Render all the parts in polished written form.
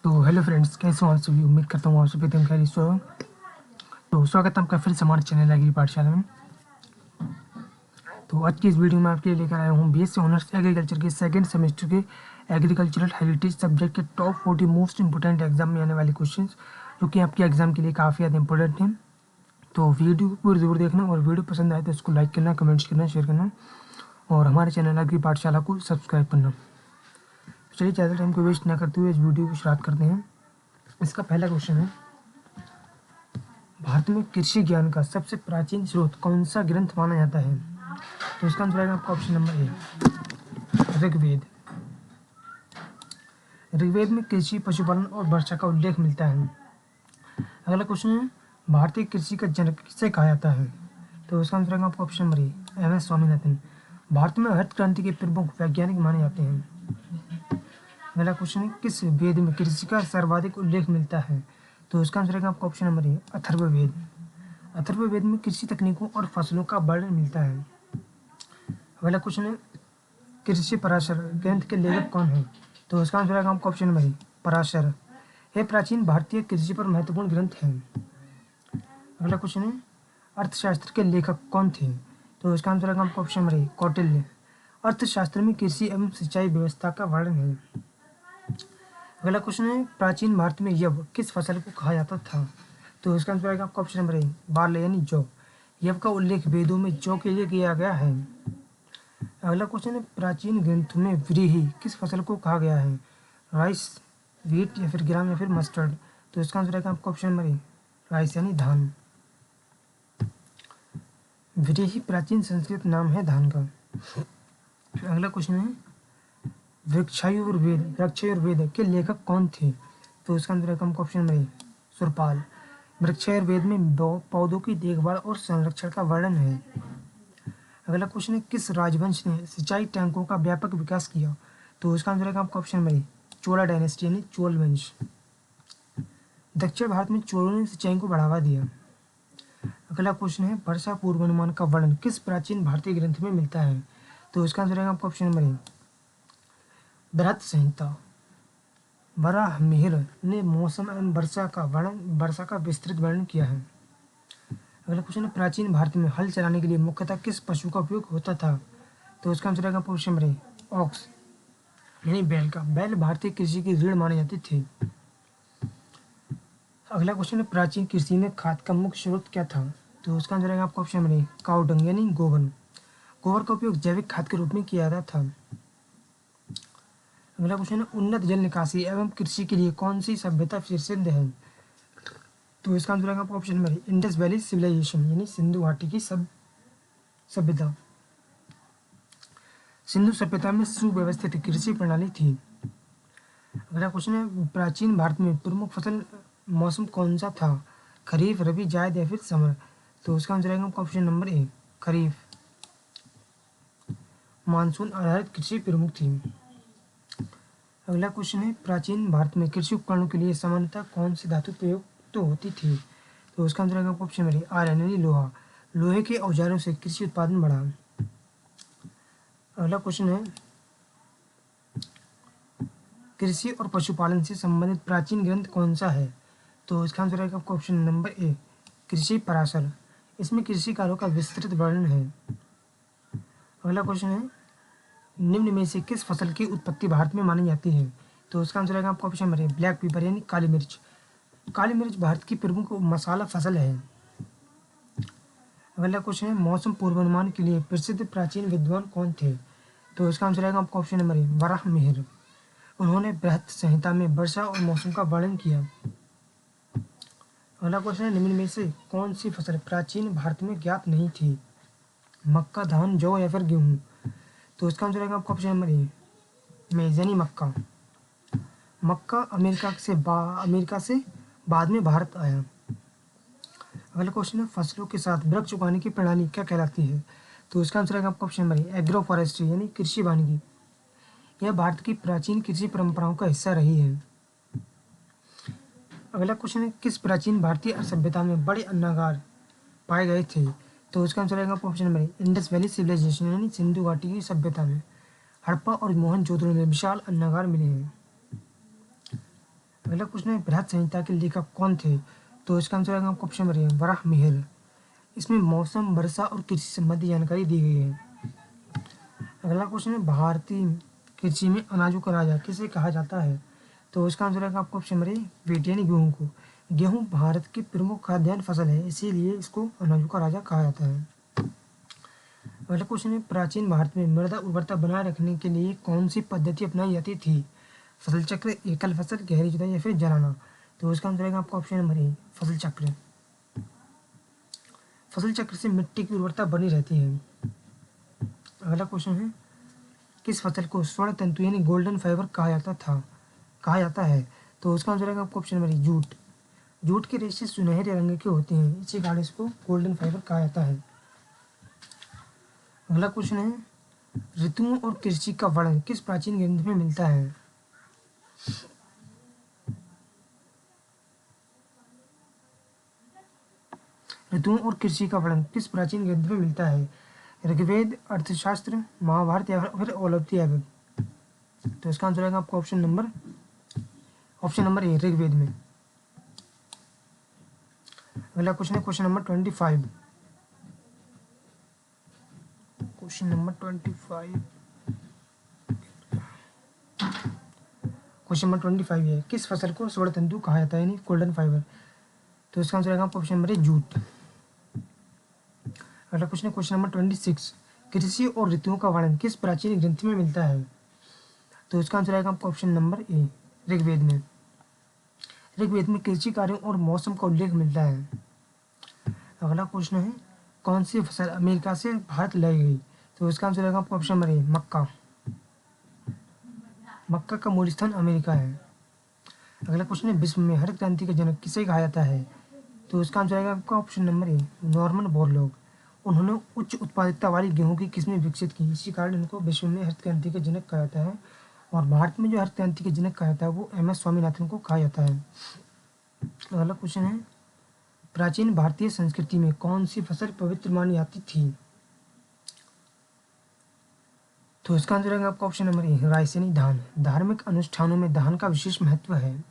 तो hello friends, कैसे हो आप सभी। उम्मीद करता हूँ आप सभी एकदम खैरियत से हो। तो स्वागत है आपका फिर से हमारे चैनल एग्री पाठशाला में। तो आज की इस वीडियो में आपके लिए लेकर आया हूँ बीएससी ऑनर्स एग्रीकल्चर के सेकंड सेमेस्टर के एग्रीकल्चरल हेरिटेज सब्जेक्ट के टॉप 40 मोस्ट इंपोर्टेंट एग्जाम में आने वाले क्वेश्चंस, जो कि आपके एग्जाम के लिए काफ़ी ज़्यादा इंपॉर्टेंट हैं। तो वीडियो को पूरी ज़रूर देखना और वीडियो पसंद आए तो इसको लाइक करना, कमेंट्स करना, शेयर करना और हमारे चैनल एग्री पाठशाला को सब्सक्राइब करना। चलिए ज़्यादा टाइम को वेस्ट ना करते हुए इस वीडियो को स्टार्ट करते हैं। इसका पहला क्वेश्चन है, भारत में कृषि ज्ञान का सबसे प्राचीन स्रोत कौन सा ग्रंथ माना जाता है? तो इसका आंसर आएगा आपका option number A, Rigveda. Rigveda में कृषि, पशुपालन और वर्षा का उल्लेख मिलता है। अगला क्वेश्चन है, भारतीय कृषि का जनक किसे कहा जाता है? तो इसका आंसर आएगा आपका option number A, M S Swaminathan. Bharat में हरित क्रांति के प्रमुख वैज्ञानिक माने जाते हैं। अगला क्वेश्चन है, किस वेद में कृषि का सर्वाधिक उल्लेख मिलता है? तो इसका आंसर आएगा आपका ऑप्शन नंबर ए, अथर्ववेद। अथर्ववेद में कृषि तकनीकों और फसलों का वर्णन मिलता है। अगला क्वेश्चन है, कृषि पराशर ग्रंथ के लेखक कौन है? तो इसका आंसर आएगा आपका ऑप्शन नंबर ए, पराशर। यह प्राचीन भारतीय कृषि पर महत्वपूर्ण ग्रंथ है। अगला क्वेश्चन है, अर्थशास्त्र के लेखक कौन थे? तो इसका आंसर आएगा आपका ऑप्शन नंबर ए, कौटिल्य। अर्थशास्त्र में कृषि एवं सिंचाई व्यवस्था का वर्णन है। अगला क्वेश्चन है, प्राचीन भारत में यव किस फसल को कहा जाता था? तो इसका आंसर आएगा आपका ऑप्शन नंबर ए, बार्ले यानी जौ। यव का उल्लेख वेदों में जौ के लिए किया गया है। अगला क्वेश्चन है, प्राचीन ग्रंथों में व्रीहि किस फसल को कहा गया है? राइस, व्हीट या फिर ग्राम या फिर मस्टर्ड? तो इसका आंसर आएगा आपका ऑप्शन नंबर ए, राइस यानी धान। व्रीहि प्राचीन संस्कृत नाम है धान का। अगला क्वेश्चन है, वृक्षायुर्वेद के लेखक कौन थे? तो इसका आंसर आएगा आपका ऑप्शन नंबर ए, सुरपाल। वृक्षायुर्वेद में पौधों की देखभाल और संरक्षण का वर्णन है। अगला क्वेश्चन है, किस राजवंश ने सिंचाई टैंकों का व्यापक विकास किया? तो इसका आंसर है आपका ऑप्शन नंबर ए, चोला डायनेस्टी यानी चोल वंश। दक्षिण भारत में चोलों ने सिंचाई को बढ़ावा दिया। अगला क्वेश्चन है, वर्षा पूर्वानुमान का वर्णन किस प्राचीन भारतीय ग्रंथ में मिलता है? तो इसका आंसर है आपका ऑप्शन नंबर ए, बृहत संहिता। वराहमिहिर ने मौसम एवं वर्षा का विस्तृत वर्णन किया है। अगला क्वेश्चन है, प्राचीन भारत में हल चलाने के लिए मुख्यतः किस पशु का उपयोग होता था? तो इसका आंसर आएगा ऑप्शन नंबर ए, ऑक्स यानी बैल का। बैल भारतीय कृषि की रीढ़ माने जाते थे। अगला क्वेश्चन है, प्राचीन कृषि में खाद का मुख्य स्रोत क्या था? तो उसका आंसर आएगा आपका ऑप्शन नंबर ए, काऊ डंग यानी गोबर। गोबर का उपयोग जैविक खाद के रूप में किया जाता था। अगला क्वेश्चन है, उन्नत जल निकासी एवं कृषि के लिए कौन सी सभ्यता प्रसिद्ध है? तो इसका आंसर आएगा आपका option number A, Indus valley civilisation यानी सिंधु घाटी की सभ्यता। सिंधु सभ्यता में सुव्यवस्थित कृषि प्रणाली थी। अगला क्वेश्चन है, प्राचीन भारत में प्रमुख फसल मौसम कौन सा था? खरीफ, रबी, जायद या फिर समर? तो उसका आंसर आएगा आपका ऑप्शन नंबर ए, खरीफ। मानसून आधारित कृषि प्रमुख थी। अगला क्वेश्चन है, प्राचीन भारत में कृषि उपकरणों के लिए सामान्यतः कौन सी धातु प्रयुक्त होती थी? तो उसका आंसर आएगा आपका ऑप्शन नंबर ए, आयरन यानी लोहा। लोहे के औजारों से कृषि उत्पादन बढ़ा। अगला क्वेश्चन है, कृषि और पशुपालन से संबंधित प्राचीन ग्रंथ कौन सा है? तो इसका आंसर आएगा आपका ऑप्शन नंबर ए, कृषि पराशर। इसमें कृषि कार्यों का विस्तृत वर्णन है। अगला क्वेश्चन है, निम्न में से किस फसल की उत्पत्ति भारत में मानी जाती है? तो इसका आंसर आएगा आपका ऑप्शन नंबर ए, ब्लैक पेपर यानी काली मिर्च। काली मिर्च भारत की प्रमुख मसाला फसल है। अगला क्वेश्चन है, मौसम पूर्वानुमान के लिए प्रसिद्ध प्राचीन विद्वान कौन थे? तो इसका आंसर आएगा आपका ऑप्शन नंबर ए, वराहमिहिर। उन्होंने बृहत संहिता में वर्षा और मौसम का वर्णन किया। अगला क्वेश्चन है, निम्न में से कौन सी फसल प्राचीन भारत में ज्ञात नहीं थी? मक्का, धान, जौ या फिर गेहूँ? तो इसका आंसर आएगा आपका ऑप्शन नंबर ए, मेज़ यानी मक्का। मक्का अमेरिका से बाद में भारत आया। अगला क्वेश्चन है, फसलों के साथ वृक्ष उगाने की प्रणाली क्या कहलाती है? तो इसका आंसर आएगा आपका ऑप्शन नंबर ए, एग्रो फॉरेस्ट्री यानी कृषि वानिकी। यह भारत की प्राचीन कृषि परंपराओं का हिस्सा रही है। अगला क्वेश्चन है, किस प्राचीन भारतीय सभ्यता में बड़े अन्नागार पाए गए थे? तो इसका आंसर आएगा option number A, Indus valley civilisation यानी सिंधु घाटी की सभ्यता में। हड़प्पा और मोहनजोदड़ो में विशाल अन्नागार मिले हैं। अगला क्वेश्चन है बृहद संहिता के लेखक कौन थे? तो इसका आंसर आएगा आपको ऑप्शन नंबर ए वराहमिहिर। इसमें मौसम, वर्षा और कृषि संबंधी जानकारी दी गई है। अगला क्वेश्चन है भारतीय कृषि में अनाजों का राजा किसे कहा जाता है? तो इसका आंसर आएगा आपको ऑप्शन नंबर ए वीट यानी गेहूँ को। गेहूँ भारत की प्रमुख खाद्यान्न फसल है, इसीलिए इसको अनाजों का राजा कहा जाता है। अगला क्वेश्चन है प्राचीन भारत में मृदा उर्वरता बनाए रखने के लिए कौन सी पद्धति अपनाई जाती थी? फसल चक्र, एकल फसल, गहरी जुताई या फिर जलाना? तो इसका आंसर आएगा आपका ऑप्शन नंबर ए फसल चक्र। फसल चक्र से मिट्टी की उर्वरता बनी रहती है। अगला क्वेश्चन है किस फसल को स्वर्ण तंतु यानी गोल्डन फाइबर कहा जाता है? तो उसका आंसर आएगा आपको ऑप्शन नंबर ए जूट। जूट के रेशे सुनहरे रंग के होते हैं, इसी कारण इसको गोल्डन फाइबर कहा जाता है। अगला क्वेश्चन है ऋतुओं और कृषि का वर्णन किस प्राचीन ग्रंथ में मिलता है? ऋतुओं और कृषि का वर्णन किस प्राचीन ग्रंथ में मिलता है? ऋग्वेद, अर्थशास्त्र, महाभारत या फिर औलप्ति आवेद? तो इसका आंसर आएगा आपको ऑप्शन नंबर ए ऋग्वेद में। अगला क्वेश्चन है क्वेश्चन नंबर 25। क्वेश्चन नंबर 25 है किस फसल को स्वर्ण तंतु कहा जाता है यानी गोल्डन फाइबर? तो इसका आंसर आएगा ऑप्शन नंबर ए जूट। अगला क्वेश्चन है क्वेश्चन नंबर 26 कृषि और ऋतुओं का वर्णन किस प्राचीन ग्रंथ में मिलता है? तो इसका आंसर आएगा आपको ऑप्शन नंबर ए ऋग्वेद में। ऋग्वेद में कृषि कार्यों और मौसम का उल्लेख मिलता है। अगला क्वेश्चन है कौन सी फसल अमेरिका से भारत लाई गई? तो इसका आंसर आएगा आपको ऑप्शन नंबर ए मक्का। मक्का का मूल स्थान अमेरिका है। अगला क्वेश्चन है विश्व में हरित क्रांति का जनक किसे कहा जाता है? तो इसका आंसर आएगा आपका ऑप्शन नंबर ए नॉर्मन बोरलॉग। उन्होंने उच्च उत्पादकता वाली गेहूं की किस्में विकसित की, इसी कारण इनको विश्व में हरित क्रांति के जनक कहा जाता है। और भारत में जो हरित क्रांति के जनक कहा जाता है वो एम एस स्वामीनाथन को कहा जाता है। अगला क्वेश्चन है प्राचीन भारतीय संस्कृति में कौन सी फसल पवित्र मानी जाती थी? तो इसका आंसर आएगा आपका ऑप्शन नंबर ए राइस यानी धान। धार्मिक अनुष्ठानों में धान का विशेष महत्व है।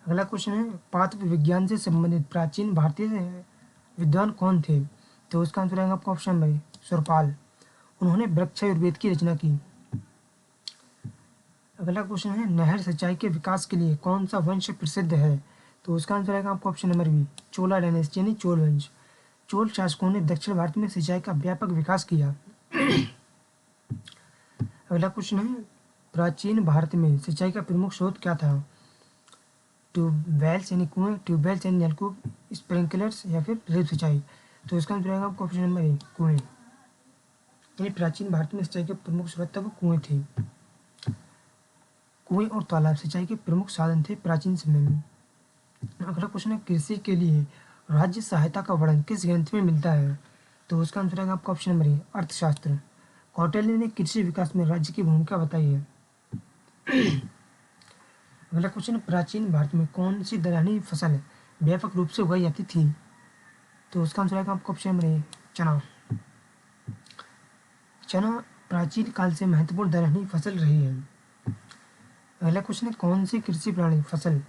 अगला क्वेश्चन है पात्र विज्ञान से संबंधित प्राचीन भारतीय विद्वान कौन थे? तो इसका आंसर आएगा आपका ऑप्शन नंबर ए सुरपाल। उन्होंने वृक्षायुर्वेद की रचना की। अगला क्वेश्चन है नहर सिंचाई के विकास के लिए कौन सा वंश प्रसिद्ध है? तो उसका आंसर आएगा आपको ऑप्शन नंबर बी चोला डायनेस्टी यानी चोल वंश। चोल शासकों ने दक्षिण भारत में सिंचाई का व्यापक विकास किया। अगला क्वेश्चन है प्राचीन भारत में सिंचाई का प्रमुख स्रोत क्या था? ट्यूबवेल्स यानी कुएं, ट्यूबवेल्स यानी नलकूप, स्प्रिंकलर्स या फिर ड्रिप सिंचाई? तो इसका आंसर आएगा आपको ऑप्शन नंबर ए कुएं। यानी प्राचीन भारत में सिंचाई के प्रमुख स्रोत तब कुएं थे। कुएं और तालाब सिंचाई के प्रमुख साधन थे प्राचीन समय में। अगला क्वेश्चन है कृषि के लिए राज्य सहायता का वर्णन किस ग्रंथ में मिलता है? तो उसका आंसर आएगा आपका ऑप्शन नंबर ए अर्थशास्त्र। कौटिल्य ने कृषि विकास में राज्य की भूमिका बताई है। अगला क्वेश्चन प्राचीन भारत में कौन सी दलहनी फसल व्यापक रूप से उगाई जाती थी? तो उसका आंसर आएगा आपका ऑप्शन नंबर ए चना। चना प्राचीन काल से महत्वपूर्ण दलहनी फसल रही है। अगला क्वेश्चन है कौन सी कृषि प्रणाली फसल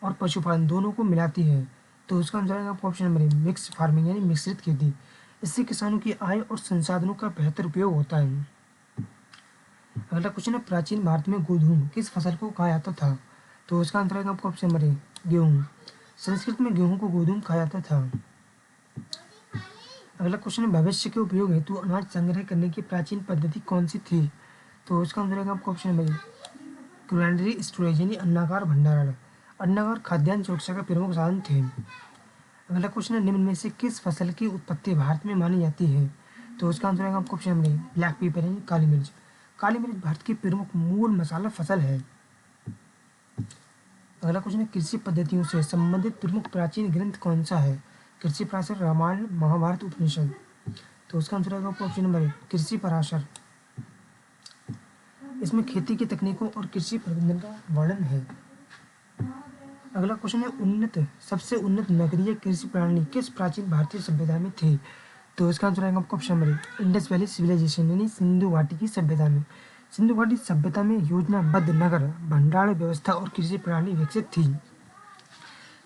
और पशुपालन दोनों को मिलाती है? तो उसका आंसर आएगा आपको ऑप्शन नंबर ए मिक्स फार्मिंग यानी मिश्रित खेती। इससे किसानों की आय और संसाधनों का बेहतर उपयोग होता है। अगला क्वेश्चन है प्राचीन भारत में गोधूम किस फसल को कहा जाता था? तो उसका आंसर आएगा आपको ऑप्शन नंबर ए गेहूँ। संस्कृत में गेहूँ को गोधूम कहा जाता था। अगला क्वेश्चन है भविष्य के उपयोग हेतु अनाज संग्रह करने की प्राचीन पद्धति कौन सी थी? तो उसका आंसर आएगा आपको ऑप्शन नंबर ए ग्रैंडरी स्टोरेज यानी अन्नागार भंडारण। अन्नागार खाद्यान्न सुरक्षा का प्रमुख साधन थे। अगला क्वेश्चन है निम्न में से किस फसल की उत्पत्ति भारत में मानी जाती है? तो उसका आंसर आएगा आपको ऑप्शन नंबर ए ब्लैक पेपर यानी काली मिर्च। काली मिर्च भारत की प्रमुख मूल मसाला फसल है। अगला क्वेश्चन है कृषि पद्धतियों से संबंधित प्रमुख प्राचीन ग्रंथ कौन सा है? कृषि पराशर, रामायण, महाभारत, उपनिषद? तो उसका आंसर आएगा आपको ऑप्शन नंबर ए कृषि पराशर। इसमें खेती की तकनीकों और कृषि प्रबंधन का वर्णन है। अगला क्वेश्चन है सबसे उन्नत नगरीय कृषि प्रणाली किस प्राचीन भारतीय सभ्यता में थी? तो इसका आंसर आएगा आपको option number A Indus valley civilisation यानी सिंधु घाटी की सभ्यता में। सिंधु घाटी सभ्यता में योजनाबद्ध नगर भंडारण व्यवस्था और कृषि प्रणाली विकसित थी।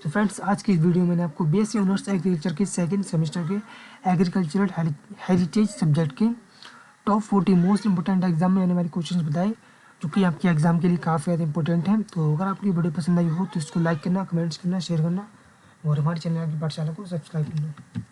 तो फ्रेंड्स, आज की इस वीडियो में मैंने आपको बीएससी ऑनर्स एग्रीकल्चर के सेकंड सेमेस्टर के एग्रीकल्चरल हेरिटेज सब्जेक्ट के टॉप 40 मोस्ट इंपोर्टेंट एग्जाम में आने वाले क्वेश्चंस बताए, जो कि आपके एग्जाम के लिए काफ़ी ज़्यादा इंपॉर्टेंट है। तो अगर आपको ये वीडियो पसंद आई हो तो इसको लाइक करना, कमेंट्स करना, शेयर करना और हमारे चैनल की पाठशाला को सब्सक्राइब करना।